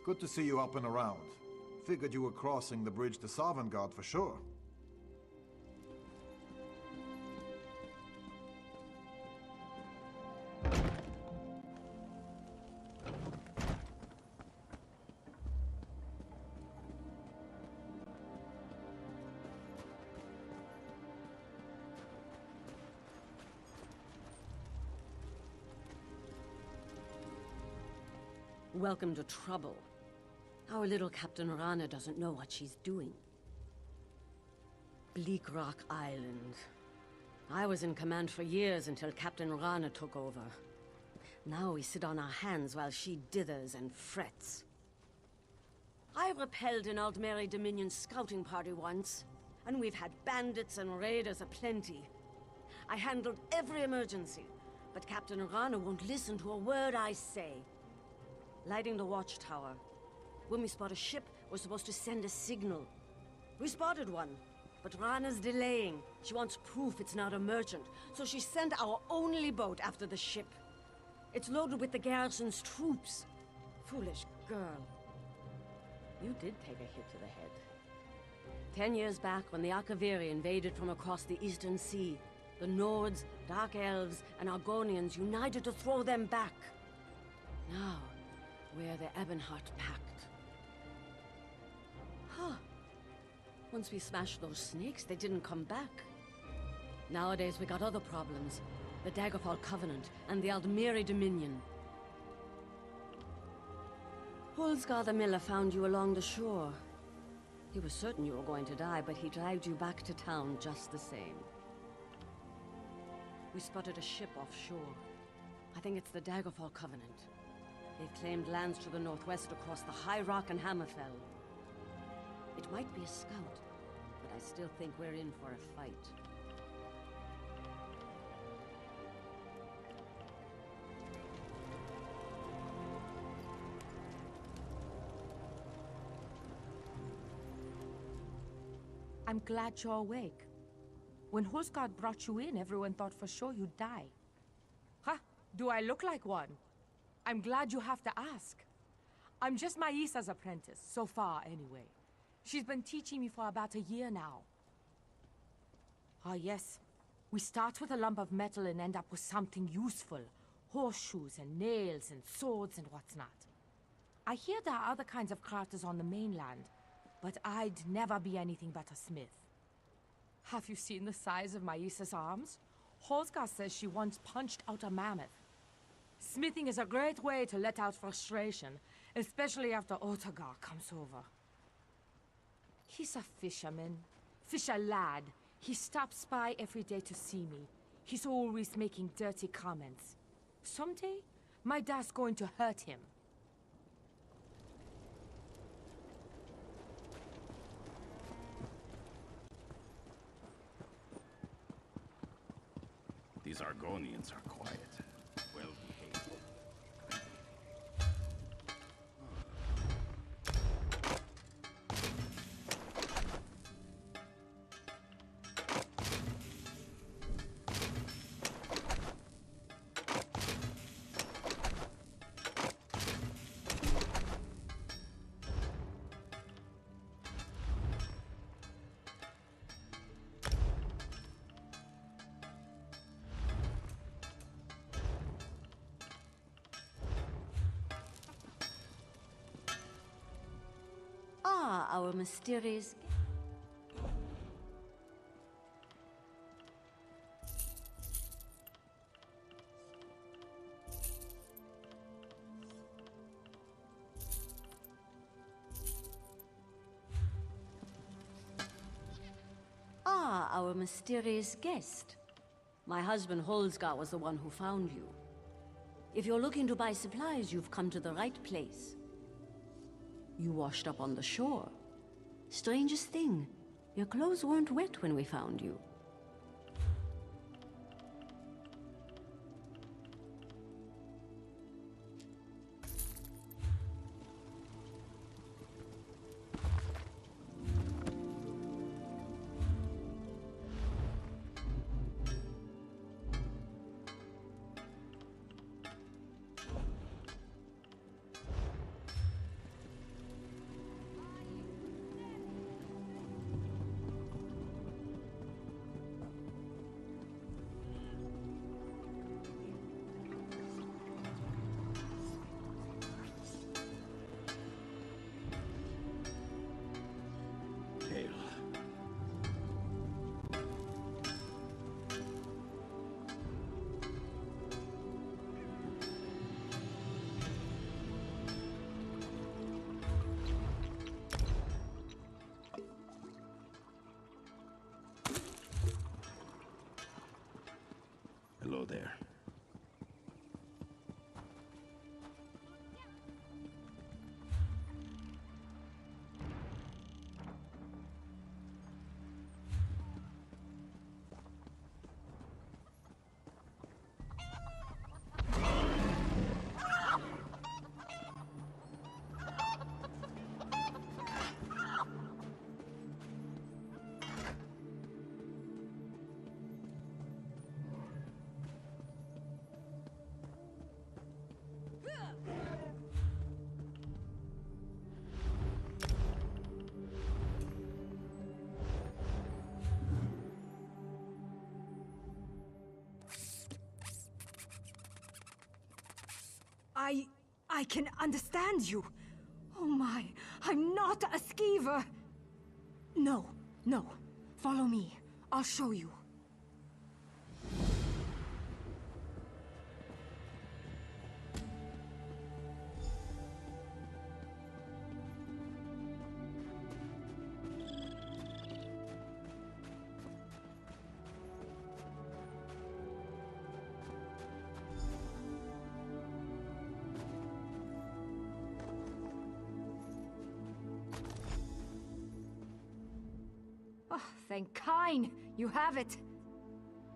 Good to see you up and around. Figured you were crossing the bridge to Sovngarde for sure. Welcome to trouble. Our little Captain Rana doesn't know what she's doing. Bleak Rock Island. I was in command for years until Captain Rana took over. Now we sit on our hands while she dithers and frets. I repelled an Aldmeri Dominion scouting party once, and we've had bandits and raiders aplenty. I handled every emergency, but Captain Rana won't listen to a word I say. Lighting the watchtower. When we spot a ship, we're supposed to send a signal. We spotted one, but Rana's delaying. She wants proof it's not a merchant, so she sent our only boat after the ship. It's loaded with the garrison's troops. Foolish girl. You did take a hit to the head. 10 years back, when the Akaviri invaded from across the Eastern Sea, the Nords, Dark Elves, and Argonians united to throw them back. Now, we're the Ebonheart Pact. Huh. Once we smashed those snakes, they didn't come back. Nowadays, we got other problems. The Daggerfall Covenant and the Aldmeri Dominion. Holzgar the Miller found you along the shore. He was certain you were going to die, but he dragged you back to town just the same. We spotted a ship offshore. I think it's the Daggerfall Covenant. They've claimed lands to the northwest across the High Rock and Hammerfell. It might be a scout, but I still think we're in for a fight. I'm glad you're awake. When Husgard brought you in, everyone thought for sure you'd die. Huh? Do I look like one? I'm glad you have to ask. I'm just Maisa's apprentice, so far anyway. She's been teaching me for about a year now. Ah yes, we start with a lump of metal and end up with something useful. Horseshoes and nails and swords and what's not. I hear there are other kinds of crafters on the mainland, but I'd never be anything but a smith. Have you seen the size of Maisa's arms? Holzgar says she once punched out a mammoth. Smithing is a great way to let out frustration, especially after Otagar comes over. He's a fisherman. Fisher lad. He stops by every day to see me. He's always making dirty comments. Someday, my dad's going to hurt him. These Argonians are quiet. Well behaved. Ah, our mysterious... Ah, our mysterious guest. My husband Holzgar was the one who found you. If you're looking to buy supplies, you've come to the right place. You washed up on the shore. Strangest thing, your clothes weren't wet when we found you. there. I can understand you. Oh my, I'm not a skeever. No, no. Follow me. I'll show you. Oh, thank Kine! You have it!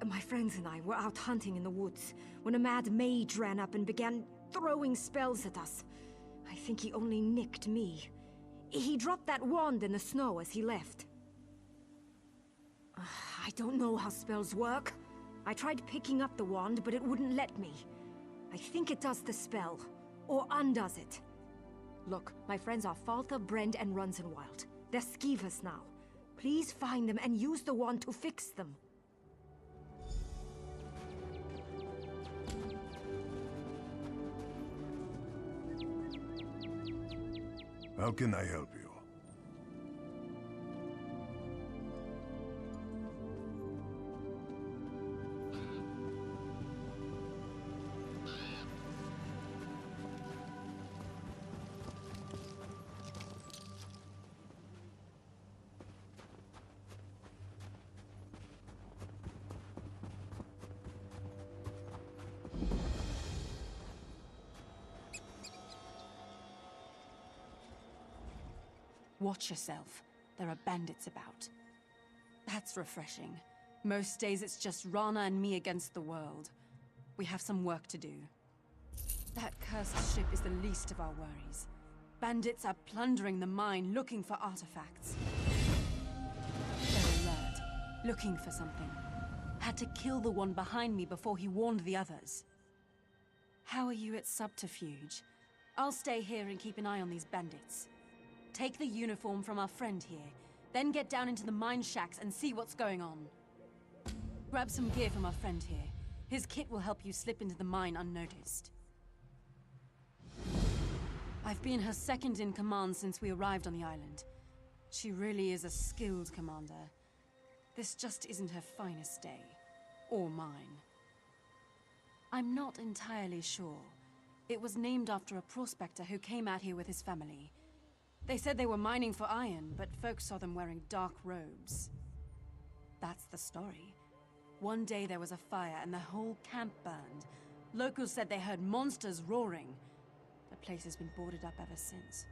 My friends and I were out hunting in the woods when a mad mage ran up and began throwing spells at us. I think he only nicked me. He dropped that wand in the snow as he left. I don't know how spells work. I tried picking up the wand, but it wouldn't let me. I think it does the spell, or undoes it. Look, my friends are Falther, Brend, and Runzenwild. They're skeevers now. Please find them and use the wand to fix them. How can I help you? Watch yourself. There are bandits about. That's refreshing. Most days it's just Rana and me against the world. We have some work to do. That cursed ship is the least of our worries. Bandits are plundering the mine, looking for artifacts. They're alert, looking for something. Had to kill the one behind me before he warned the others. How are you at subterfuge? I'll stay here and keep an eye on these bandits. Take the uniform from our friend here, then get down into the mine shacks and see what's going on. Grab some gear from our friend here. His kit will help you slip into the mine unnoticed. I've been her second in command since we arrived on the island. She really is a skilled commander. This just isn't her finest day. Or mine. I'm not entirely sure. It was named after a prospector who came out here with his family. They said they were mining for iron, but folks saw them wearing dark robes. That's the story. One day there was a fire and the whole camp burned. Locals said they heard monsters roaring. The place has been boarded up ever since.